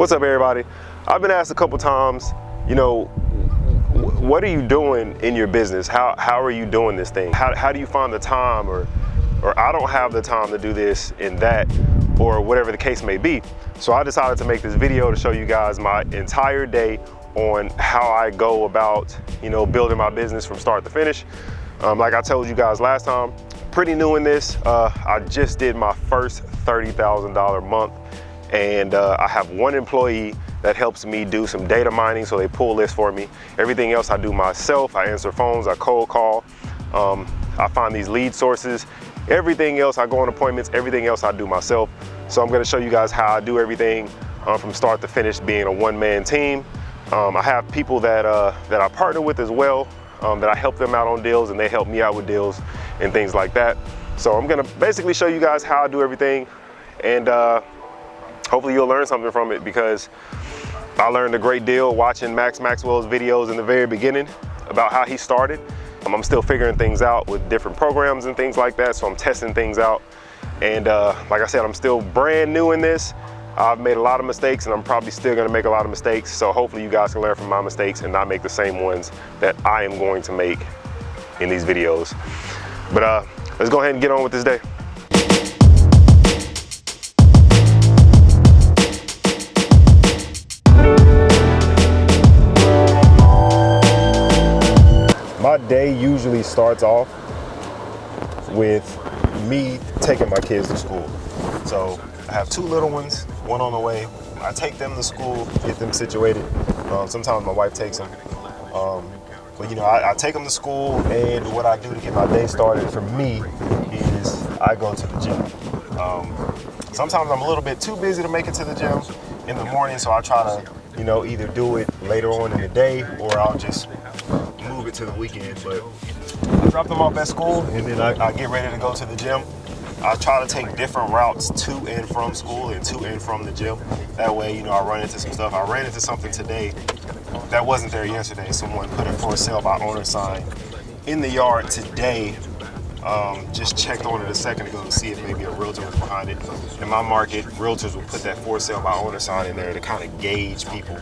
What's up, everybody? I've been asked a couple times, you know, what are you doing in your business? How are you doing this thing? How do you find the time, or I don't have the time to do this and that, or whatever the case may be. So I decided to make this video to show you guys my entire day on how I go about, you know, building my business from start to finish. Like I told you guys last time, pretty new in this. I just did my first $30,000 month, and I have one employee that helps me do some data mining, so they pull lists for me. Everything else I do myself. I answer phones, I cold call, I find these lead sources. Everything else, I go on appointments, everything else I do myself. So I'm gonna show you guys how I do everything from start to finish, being a one-man team. I have people that I partner with as well, that I help them out on deals and they help me out with deals and things like that. So I'm gonna basically show you guys how I do everything, and hopefully you'll learn something from it, because I learned a great deal watching Maxwell's videos in the very beginning about how he started. I'm still figuring things out with different programs and things like that, so I'm testing things out. And like I said, I'm still brand new in this. I've made a lot of mistakes, and I'm probably still gonna make a lot of mistakes, so hopefully you guys can learn from my mistakes and not make the same ones that I am going to make in these videos. But let's go ahead and get on with this day. My day usually starts off with me taking my kids to school. So I have two little ones, one on the way. I take them to school, get them situated. Sometimes my wife takes them. But you know, I take them to school, and what I do to get my day started for me is I go to the gym. Sometimes I'm a little bit too busy to make it to the gym in the morning, so I try to, you know, either do it later on in the day, or I'll just move it to the weekend. But I drop them off at school, and then I get ready to go to the gym. I try to take different routes to and from school and to and from the gym. That way, you know, I run into some stuff. I ran into something today that wasn't there yesterday. Someone put a for sale by owner sign in the yard today. Just checked on it a second ago to see if maybe a realtor was behind it. In my market, realtors will put that for sale by owner sign in there to kind of gauge people.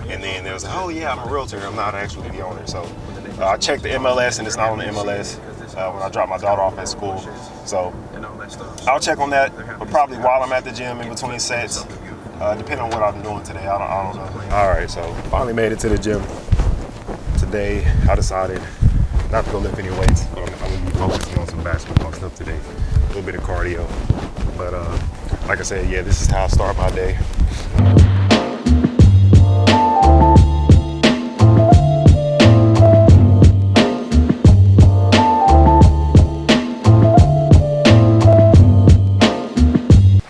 And then there's, oh yeah, I'm a realtor, I'm not actually the owner. So I checked the MLS, and it's not on the MLS when I drop my daughter off at school. So I'll check on that, but probably while I'm at the gym in between sets, depending on what I'm doing today, I don't know. All right, so finally made it to the gym. Today, I decided not to go lift any weights. I'm gonna be focusing on some basketball stuff today, a little bit of cardio. But like I said, yeah, this is how I start my day.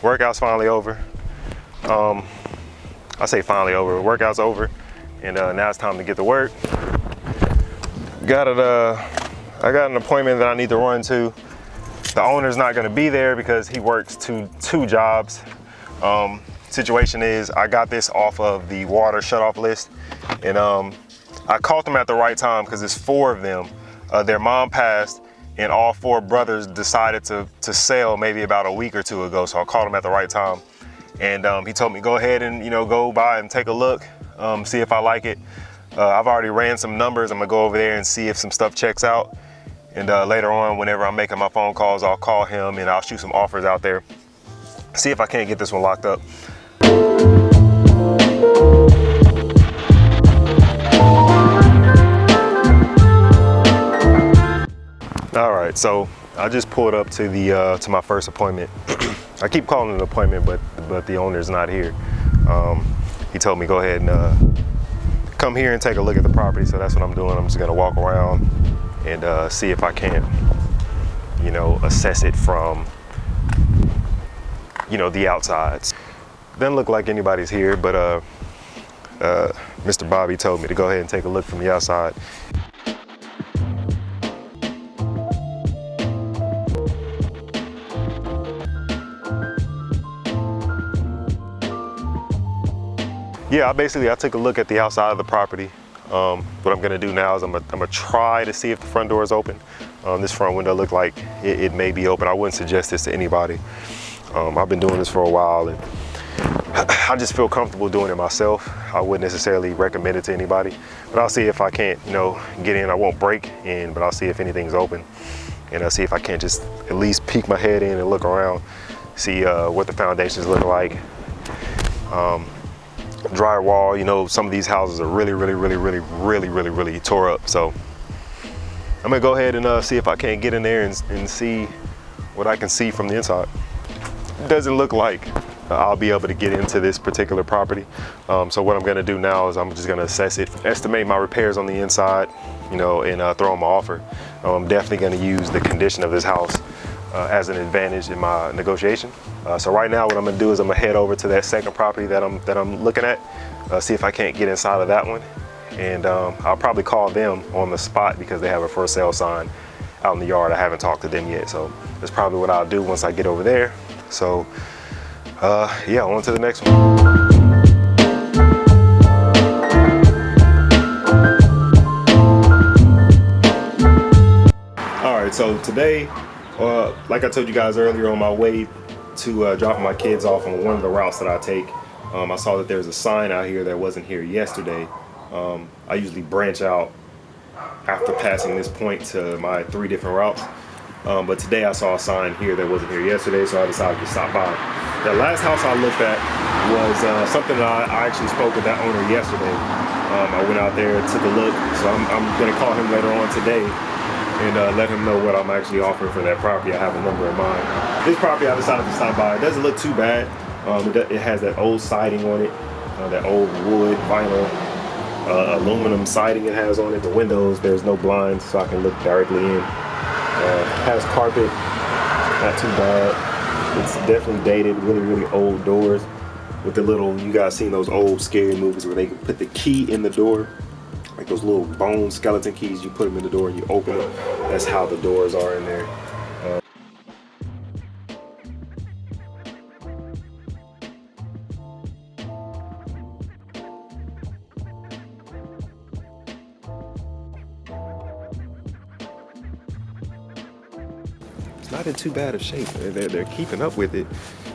Workout's finally over. I say finally over. Workout's over, and now it's time to get to work. I got an appointment that I need to run to. The owner's not going to be there because he works two jobs. Situation is, I got this off of the water shutoff list, and I caught them at the right time because it's four of them. Their mom passed, and all four brothers decided to sell maybe about a week or two ago, so I called him at the right time. And he told me, go ahead and, you know, go by and take a look, see if I like it. I've already ran some numbers. I'm gonna go over there and see if some stuff checks out. And later on, whenever I'm making my phone calls, I'll call him and I'll shoot some offers out there. See if I can't get this one locked up. All right, so I just pulled up to the to my first appointment. I keep calling it an appointment, but the owner's not here. He told me go ahead and come here and take a look at the property, so that's what I'm doing. I'm just gonna walk around and see if I can't, you know, assess it from, you know, the outsides. Doesn't look like anybody's here, but Mr. Bobby told me to go ahead and take a look from the outside. Yeah, I took a look at the outside of the property. What I'm gonna do now is I'm gonna try to see if the front door is open. This front window looked like it may be open. I wouldn't suggest this to anybody. I've been doing this for a while, and I just feel comfortable doing it myself. I wouldn't necessarily recommend it to anybody, but I'll see if I can't, get in. I won't break in, but I'll see if anything's open, and I'll see if I can't just at least peek my head in and look around, see what the foundations look like. Drywall, some of these houses are really tore up. So I'm gonna go ahead and see if I can't get in there and see what I can see from the inside. It doesn't look like I'll be able to get into this particular property. So what I'm gonna do now is I'm just gonna assess it, estimate my repairs on the inside, and throw them an offer. I'm definitely gonna use the condition of this house as an advantage in my negotiation. So right now what I'm gonna do is I'm gonna head over to that second property that I'm looking at, see if I can't get inside of that one. And I'll probably call them on the spot because they have a for sale sign out in the yard. I haven't talked to them yet. So that's probably what I'll do once I get over there. So yeah, on to the next one. All right, so today, like I told you guys earlier, on my way to dropping my kids off on one of the routes that I take, I saw that there's a sign out here that wasn't here yesterday. I usually branch out after passing this point to my 3 different routes. But today I saw a sign here that wasn't here yesterday, so I decided to stop by. The last house I looked at was something that I actually spoke with that owner yesterday. I went out there, took a look, so I'm gonna call him later on today and let him know what I'm actually offering for that property. I have a number in mind. This property I decided to stop by. It doesn't look too bad. It has that old siding on it, that old wood, vinyl, aluminum siding it has on it. The windows, there's no blinds, so I can look directly in. Has carpet, not too bad. It's definitely dated, really old doors with the little, you guys seen those old scary movies where they can put the key in the door, like those little bone skeleton keys, you put them in the door and you open it. That's how the doors are in there. Not in too bad of shape. They're keeping up with it.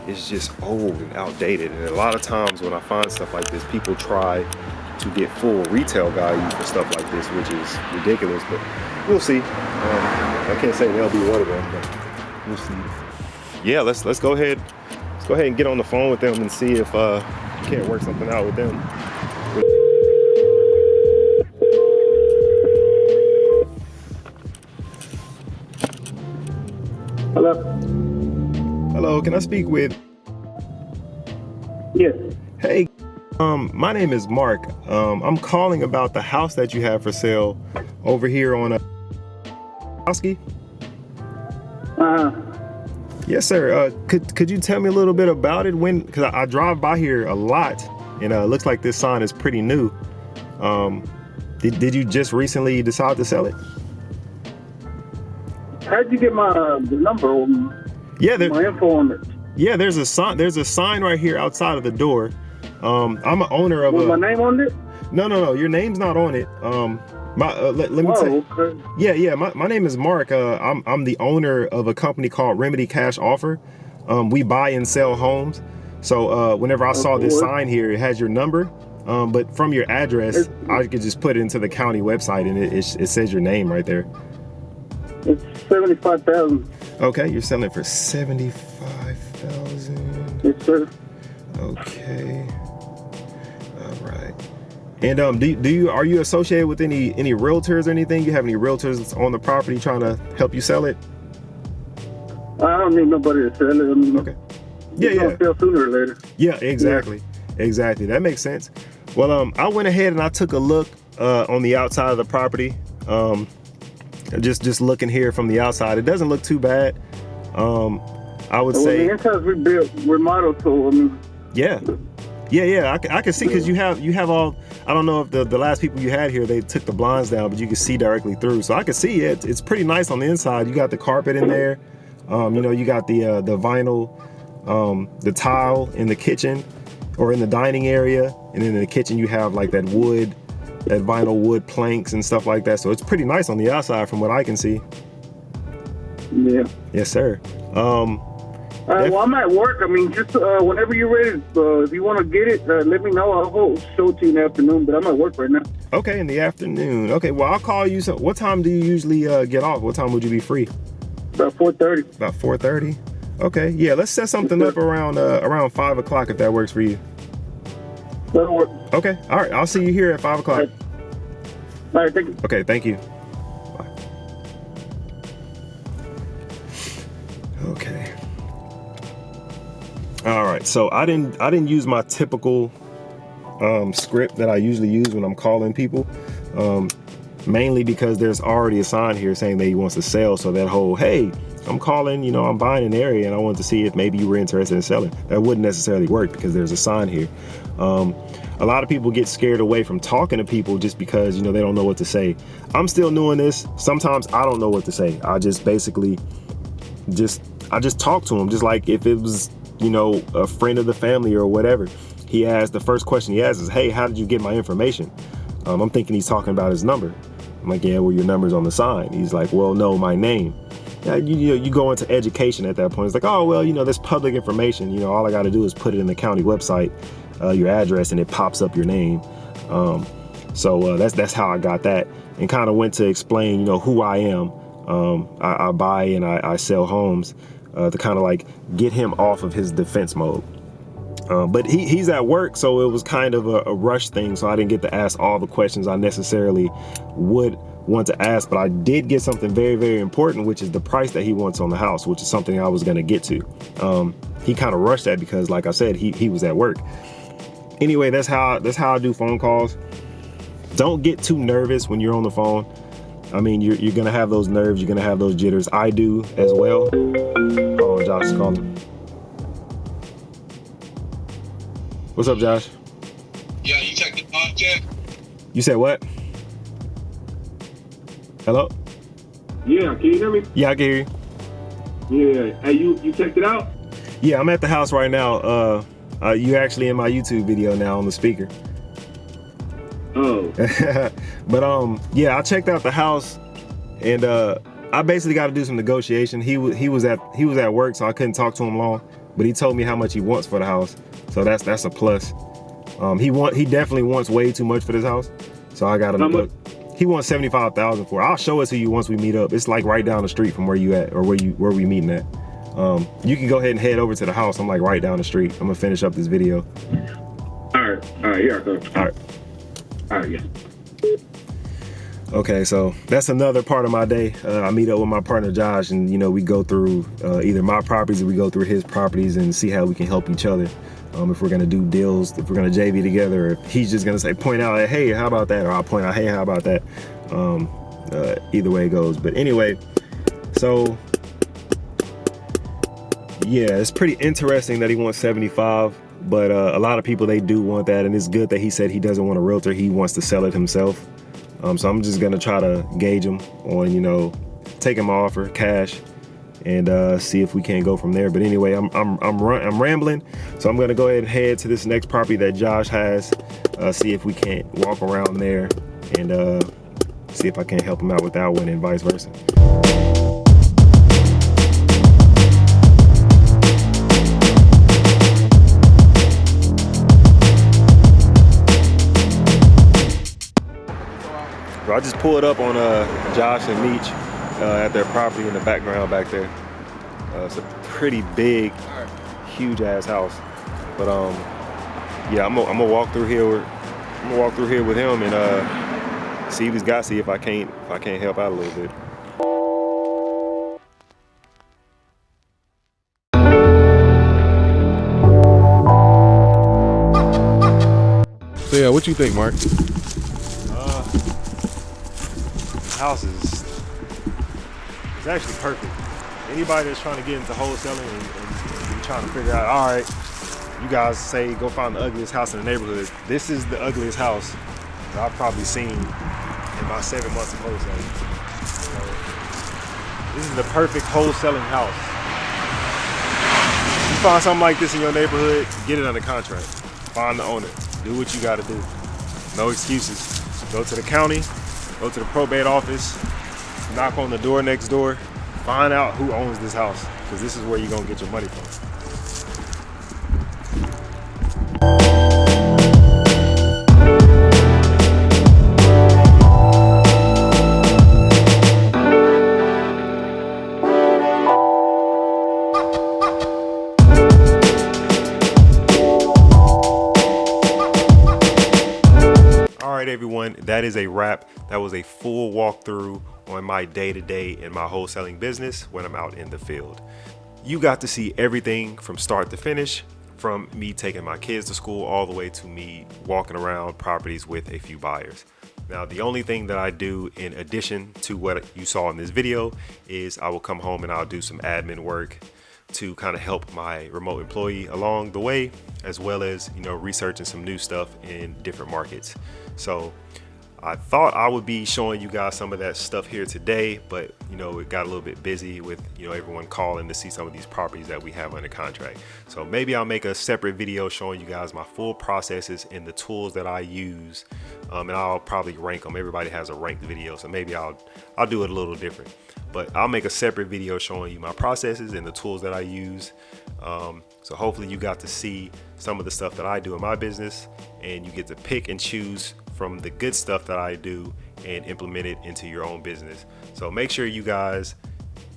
It's just old and outdated. And a lot of times when I find stuff like this, people try to get full retail value for stuff like this, which is ridiculous, but we'll see. I can't say they'll be one of them, but we'll see. Yeah, let's go ahead. Let's go ahead and get on the phone with them and see if we can't work something out with them. Hello? Hello, can I speak with? Yes. Hey, my name is Mark. I'm calling about the house that you have for sale over here on Oski. Yes, sir. Could you tell me a little bit about it? Because I drive by here a lot, and it looks like this sign is pretty new. Did you just recently decide to sell it? How'd you get my the number? Yeah, my info on it. Yeah, there's a sign. There's a sign right here outside of the door. I'm an owner of my name on it? No. Your name's not on it. Let me tell you. Okay. Yeah. My name is Mark. I'm the owner of a company called Remedy Cash Offer. We buy and sell homes. So whenever I saw this sign here, it has your number. But from your address, I could just put it into the county website, and it says your name right there. It's $75,000. Okay, you're selling it for $75,000. Yes, sir. Okay. All right. And are you associated with any realtors or anything? You have any realtors on the property trying to help you sell it? I don't need nobody to sell it. I mean, okay. Yeah. Sell sooner or later. Yeah, exactly. Yeah. Exactly. That makes sense. Well, I went ahead and I took a look on the outside of the property. Just looking here from the outside, it doesn't look too bad. I would say the inside's remodeled, so I mean. Yeah. I can see, because you have all. I don't know if the last people you had here, they took the blinds down, but you can see directly through. So I can see it. It's pretty nice on the inside. You got the carpet in there. You got the vinyl, the tile in the kitchen or in the dining area, and then in the kitchen you have like that vinyl wood planks and stuff like that. So it's pretty nice on the outside from what I can see. Yeah. Yes, sir. Well, I'm at work. I mean, just whenever you're ready, if you want to get it, let me know. I'll show it to you in the afternoon, but I'm at work right now. Okay, in the afternoon. Okay, well, I'll call you. So what time do you usually get off? What time would you be free? About 4:30. About 4:30? Okay, yeah, let's set something up around 5 o'clock if that works for you. That'll work. Okay, all right, I'll see you here at 5 o'clock. All right, thank you. Okay, thank you. Bye. Okay. All right, so I didn't use my typical script that I usually use when I'm calling people, mainly because there's already a sign here saying that he wants to sell. So that whole, hey, I'm calling, I'm buying an area and I want to see if maybe you were interested in selling, that wouldn't necessarily work because there's a sign here. A lot of people get scared away from talking to people just because, they don't know what to say. I'm still doing this. Sometimes I don't know what to say. I just basically I just talk to them, just like if it was, a friend of the family or whatever. The first question he asks is, hey, how did you get my information? I'm thinking he's talking about his number. I'm like, yeah, well, your number's on the sign. He's like, well, no, my name. Yeah, you go into education at that point. It's like, oh, well, there's public information. All I got to do is put it in the county website, your address, and it pops up your name. So that's how I got that, and kind of went to explain, who I am. I buy and I sell homes to kind of like get him off of his defense mode. But he's at work, so it was kind of a rush thing. So I didn't get to ask all the questions I necessarily would want to ask, but I did get something very, very important, which is the price that he wants on the house, which is something I was going to get to. He kind of rushed that because, like I said, he was at work. Anyway, that's how I do phone calls. Don't get too nervous when you're on the phone. I mean, you're gonna have those nerves, you're gonna have those jitters. I do as well. Oh, Josh is calling. What's up, Josh? Yeah, you checked the box yet? You said what? Hello? Yeah, can you hear me? Yeah, I can hear you. Yeah. Hey, you checked it out? Yeah, I'm at the house right now. You actually in my YouTube video now on the speaker. Oh. But yeah, I checked out the house, and I basically got to do some negotiation. He was at work, so I couldn't talk to him long. But he told me how much he wants for the house, so that's a plus. He definitely wants way too much for this house, so I got him. Look, he wants $75,000 for it. I'll show it to you once we meet up. It's like right down the street from where you at, or where we meeting at. You can go ahead and head over to the house. I'm like right down the street. I'm gonna finish up this video. All right, here I go. All right, yeah. Okay, so that's another part of my day. I meet up with my partner Josh, and we go through either my properties or we go through his properties and see how we can help each other. If we're gonna do deals, if we're gonna JV together, or if he's just gonna point out, hey, how about that? Or I'll point out, hey, how about that? Either way it goes. But anyway, so yeah, it's pretty interesting that he wants 75. But a lot of people, they do want that, and it's good that he said he doesn't want a realtor. He wants to sell it himself. So I'm just gonna try to gauge him on, take him offer cash, and see if we can't go from there. But anyway, I'm rambling, so I'm gonna go ahead and head to this next property that Josh has. See if we can't walk around there, and see if I can't help him out with that one, and vice versa. So I just pulled up on Josh and Meech at their property in the background back there. It's a pretty big, huge ass house. But yeah, I'm gonna walk through here. I'm gonna walk through here with him and see what he's got. See if I can't help out a little bit. So yeah, what you think, Mark? House is actually perfect. Anybody that's trying to get into wholesaling and trying to figure out, all right, you guys say go find the ugliest house in the neighborhood. This is the ugliest house that I've probably seen in my 7 months of wholesaling. So, this is the perfect wholesaling house. If you find something like this in your neighborhood, get it under contract. Find the owner. Do what you got to do. No excuses. Go to the county. Go to the probate office, knock on the door next door, Find out who owns this house, because this is where you're gonna get your money from. All right, everyone, that is a wrap. That was a full walkthrough on my day-to-day in my wholesaling business when I'm out in the field. You got to see everything from start to finish, from me taking my kids to school all the way to me walking around properties with a few buyers. Now, the only thing that I do in addition to what you saw in this video is I will come home and I'll do some admin work to kind of help my remote employee along the way, as well as, you know, researching some new stuff in different markets. So I thought I would be showing you guys some of that stuff here today, but you know, it got a little bit busy with, you know, everyone calling to see some of these properties that we have under contract. So maybe I'll make a separate video showing you guys my full processes and the tools that I use, and I'll probably rank them. Everybody has a ranked video, so maybe I'll do it a little different. But I'll make a separate video showing you my processes and the tools that I use. So hopefully you got to see some of the stuff that I do in my business, and you get to pick and choose from the good stuff that I do and implement it into your own business. So make sure you guys,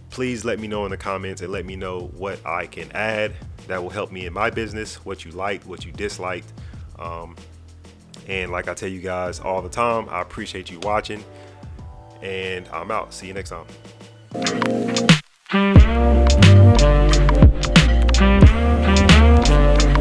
please let me know in the comments and let me know what I can add that will help me in my business, what you liked, what you disliked. And like I tell you guys all the time, I appreciate you watching, and I'm out. See you next time.